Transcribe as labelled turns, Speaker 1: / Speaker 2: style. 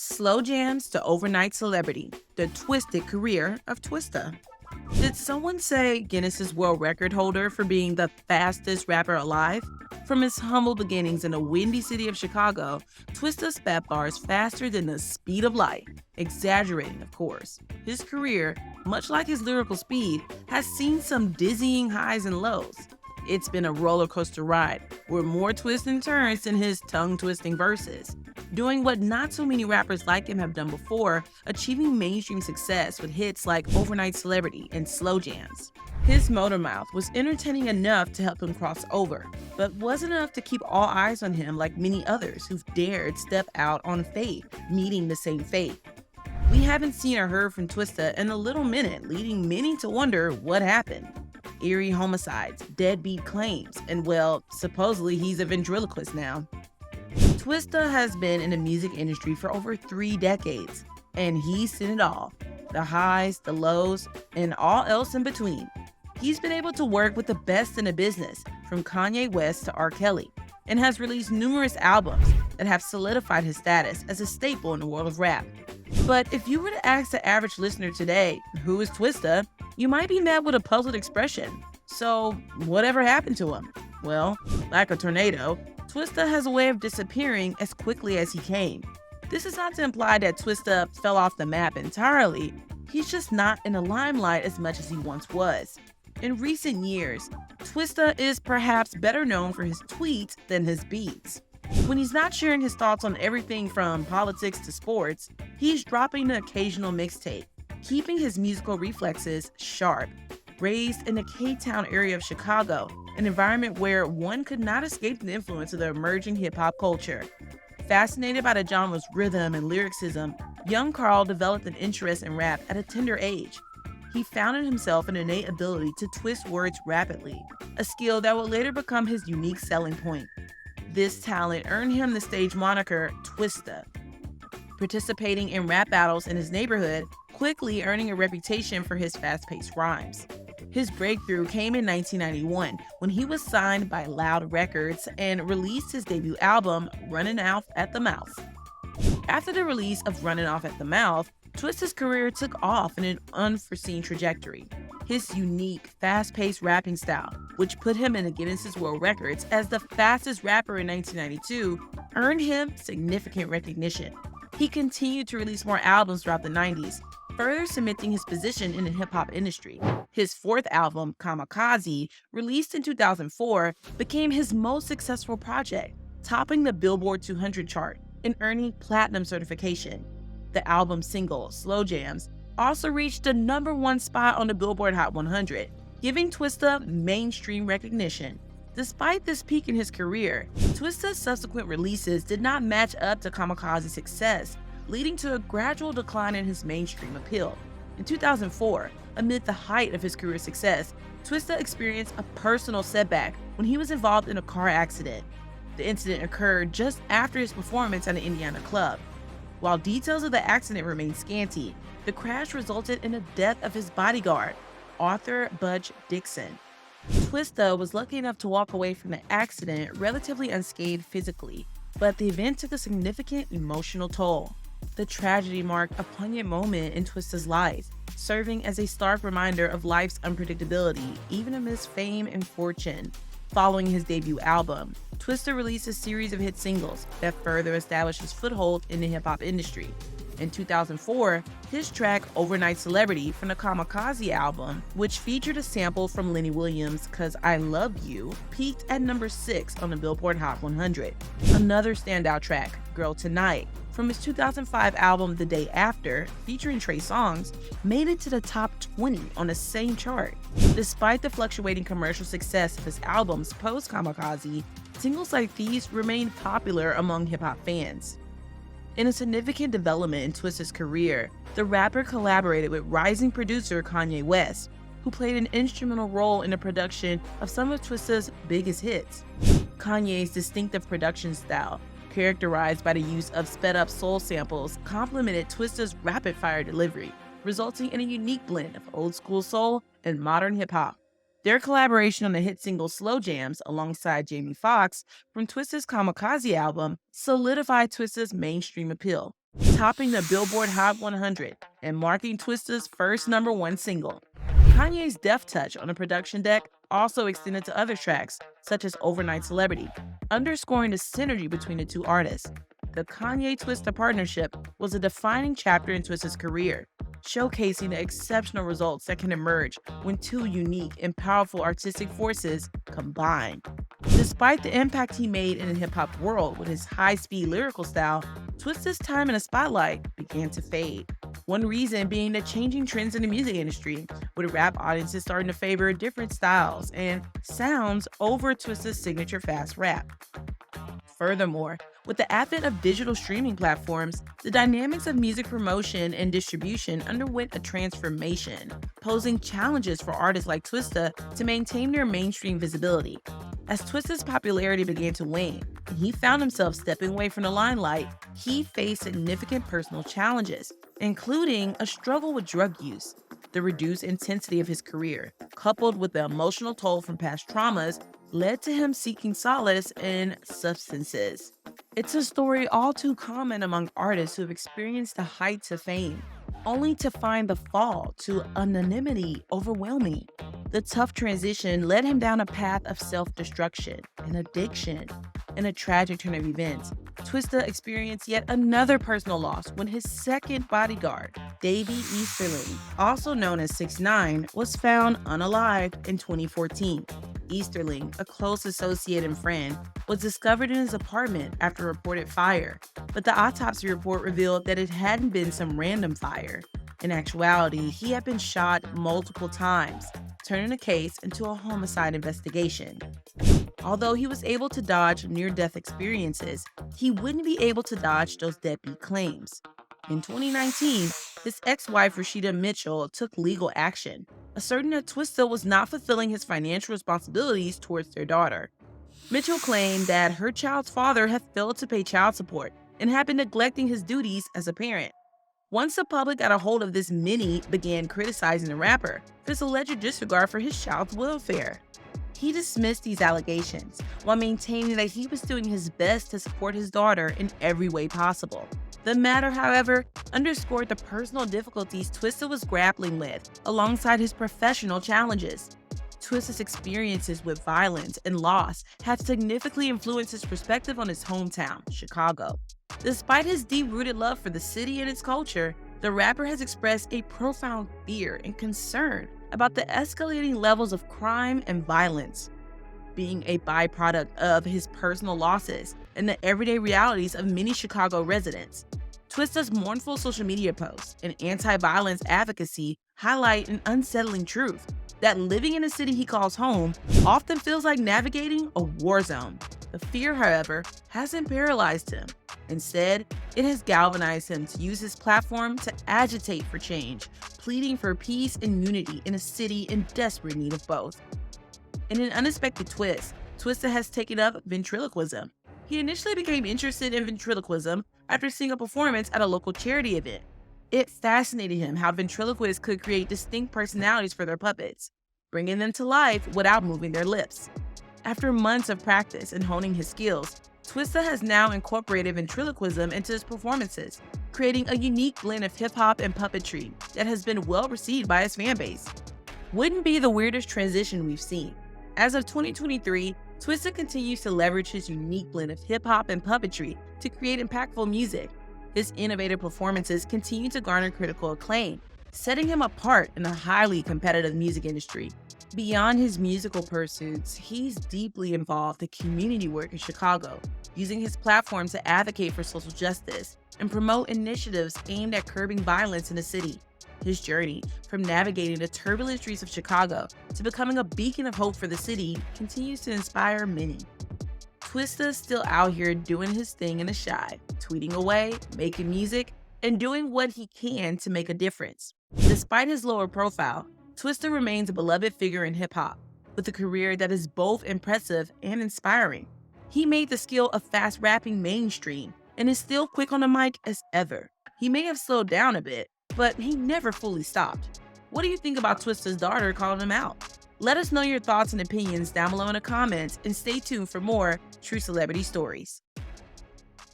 Speaker 1: Slow jams to overnight celebrity, the twisted career of Twista. Did someone say Guinness's World Record holder for being the fastest rapper alive? From his humble beginnings in the windy city of Chicago, Twista spat bars faster than the speed of light. Exaggerating, of course. His career, much like his lyrical speed, has seen some dizzying highs and lows. It's been a roller coaster ride, with more twists and turns than his tongue-twisting verses. Doing what not so many rappers like him have done before, achieving mainstream success with hits like Overnight Celebrity and Slow Jams. His motor mouth was entertaining enough to help him cross over, but wasn't enough to keep all eyes on him like many others who've dared step out on faith, meeting the same fate. We haven't seen or heard from Twista in a little minute, leading many to wonder what happened. Eerie homicides, deadbeat claims, and well, supposedly he's a ventriloquist now. Twista has been in the music industry for over 3 decades, and he's seen it all. The highs, the lows, and all else in between. He's been able to work with the best in the business, from Kanye West to R. Kelly, and has released numerous albums that have solidified his status as a staple in the world of rap. But if you were to ask the average listener today, who is Twista, you might be met with a puzzled expression. So, whatever happened to him? Well, like a tornado, Twista has a way of disappearing as quickly as he came. This is not to imply that Twista fell off the map entirely. He's just not in the limelight as much as he once was. In recent years, Twista is perhaps better known for his tweets than his beats. When he's not sharing his thoughts on everything from politics to sports, he's dropping the occasional mixtape, keeping his musical reflexes sharp. Raised in the K-Town area of Chicago, an environment where one could not escape the influence of the emerging hip-hop culture. Fascinated by the genre's rhythm and lyricism, young Carl developed an interest in rap at a tender age. He found in himself an innate ability to twist words rapidly, a skill that would later become his unique selling point. This talent earned him the stage moniker Twista, participating in rap battles in his neighborhood, quickly earning a reputation for his fast-paced rhymes. His breakthrough came in 1991 when he was signed by Loud Records and released his debut album, Runnin' Off at the Mouth. After the release of Runnin' Off at the Mouth, Twista's career took off in an unforeseen trajectory. His unique, fast-paced rapping style, which put him in the Guinness World Records as the fastest rapper in 1992, earned him significant recognition. He continued to release more albums throughout the 90s, further cementing his position in the hip-hop industry. His 4th album, Kamikaze, released in 2004, became his most successful project, topping the Billboard 200 chart and earning platinum certification. The album's single, Slow Jams, also reached the #1 spot on the Billboard Hot 100, giving Twista mainstream recognition. Despite this peak in his career, Twista's subsequent releases did not match up to Kamikaze's success, leading to a gradual decline in his mainstream appeal. In 2004, amid the height of his career success, Twista experienced a personal setback when he was involved in a car accident. The incident occurred just after his performance at an Indiana club. While details of the accident remain scanty, the crash resulted in the death of his bodyguard, Arthur Budge Dixon. Twista was lucky enough to walk away from the accident relatively unscathed physically, but the event took a significant emotional toll. The tragedy marked a poignant moment in Twista's life, serving as a stark reminder of life's unpredictability, even amidst fame and fortune. Following his debut album, Twista released a series of hit singles that further established his foothold in the hip-hop industry. In 2004, his track Overnight Celebrity from the Kamikaze album, which featured a sample from Lenny Williams' 'Cause I Love You, peaked at #6 on the Billboard Hot 100. Another standout track, Girl Tonight, from his 2005 album The Day After, featuring Trey Songz, made it to the top 20 on the same chart. Despite the fluctuating commercial success of his albums post-Kamikaze, singles like these remained popular among hip-hop fans. In a significant development in Twista's career, the rapper collaborated with rising producer Kanye West, who played an instrumental role in the production of some of Twista's biggest hits. Kanye's distinctive production style, characterized by the use of sped-up soul samples, complemented Twista's rapid-fire delivery, resulting in a unique blend of old-school soul and modern hip-hop. Their collaboration on the hit single Slow Jams alongside Jamie Foxx from Twista's Kamikaze album solidified Twista's mainstream appeal, topping the Billboard Hot 100 and marking Twista's first #1 single. Kanye's deft touch on the production deck also extended to other tracks, such as Overnight Celebrity, underscoring the synergy between the two artists. The Kanye-Twista partnership was a defining chapter in Twista's career, showcasing the exceptional results that can emerge when two unique and powerful artistic forces combine. Despite the impact he made in the hip-hop world with his high-speed lyrical style, Twista's time in the spotlight began to fade. One reason being the changing trends in the music industry, with rap audiences starting to favor different styles and sounds over Twista's signature fast rap. Furthermore, with the advent of digital streaming platforms, the dynamics of music promotion and distribution underwent a transformation, posing challenges for artists like Twista to maintain their mainstream visibility. As Twista's popularity began to wane, and he found himself stepping away from the limelight, he faced significant personal challenges, including a struggle with drug use. The reduced intensity of his career, coupled with the emotional toll from past traumas, led to him seeking solace in substances. It's a story all too common among artists who have experienced the heights of fame, only to find the fall to anonymity overwhelming. The tough transition led him down a path of self-destruction and addiction. In a tragic turn of events, Twista experienced yet another personal loss when his second bodyguard, Davey Easterling, also known as 6ix9ine, was found unalived in 2014. Easterling, a close associate and friend, was discovered in his apartment after a reported fire, but the autopsy report revealed that it hadn't been some random fire. In actuality, he had been shot multiple times, turning the case into a homicide investigation. Although he was able to dodge near-death experiences, he wouldn't be able to dodge those deadbeat claims. In 2019, his ex-wife Rashida Mitchell took legal action, asserting that Twista was not fulfilling his financial responsibilities towards their daughter. Mitchell claimed that her child's father had failed to pay child support and had been neglecting his duties as a parent. Once the public got a hold of this, many began criticizing the rapper for his alleged disregard for his child's welfare. He dismissed these allegations while maintaining that he was doing his best to support his daughter in every way possible. The matter, however, underscored the personal difficulties Twista was grappling with alongside his professional challenges. Twista's experiences with violence and loss had significantly influenced his perspective on his hometown, Chicago. Despite his deep-rooted love for the city and its culture, the rapper has expressed a profound fear and concern about the escalating levels of crime and violence, being a byproduct of his personal losses and the everyday realities of many Chicago residents. Twista's mournful social media posts and anti-violence advocacy highlight an unsettling truth that living in a city he calls home often feels like navigating a war zone. The fear, however, hasn't paralyzed him. Instead, it has galvanized him to use his platform to agitate for change, pleading for peace and unity in a city in desperate need of both. In an unexpected twist, Twista has taken up ventriloquism. He initially became interested in ventriloquism after seeing a performance at a local charity event. It fascinated him how ventriloquists could create distinct personalities for their puppets, bringing them to life without moving their lips. After months of practice and honing his skills, Twista has now incorporated ventriloquism into his performances, creating a unique blend of hip-hop and puppetry that has been well received by his fan base. Wouldn't be the weirdest transition we've seen. As of 2023, Twista continues to leverage his unique blend of hip-hop and puppetry to create impactful music. His innovative performances continue to garner critical acclaim, setting him apart in a highly competitive music industry. Beyond his musical pursuits, he's deeply involved in community work in Chicago, using his platform to advocate for social justice and promote initiatives aimed at curbing violence in the city. His journey from navigating the turbulent streets of Chicago to becoming a beacon of hope for the city continues to inspire many. Twista's still out here doing his thing in the shy, tweeting away, making music, and doing what he can to make a difference. Despite his lower profile, Twista remains a beloved figure in hip-hop, with a career that is both impressive and inspiring. He made the skill of fast rapping mainstream and is still quick on the mic as ever. He may have slowed down a bit, but he never fully stopped. What do you think about Twista's daughter calling him out? Let us know your thoughts and opinions down below in the comments, and stay tuned for more true celebrity stories.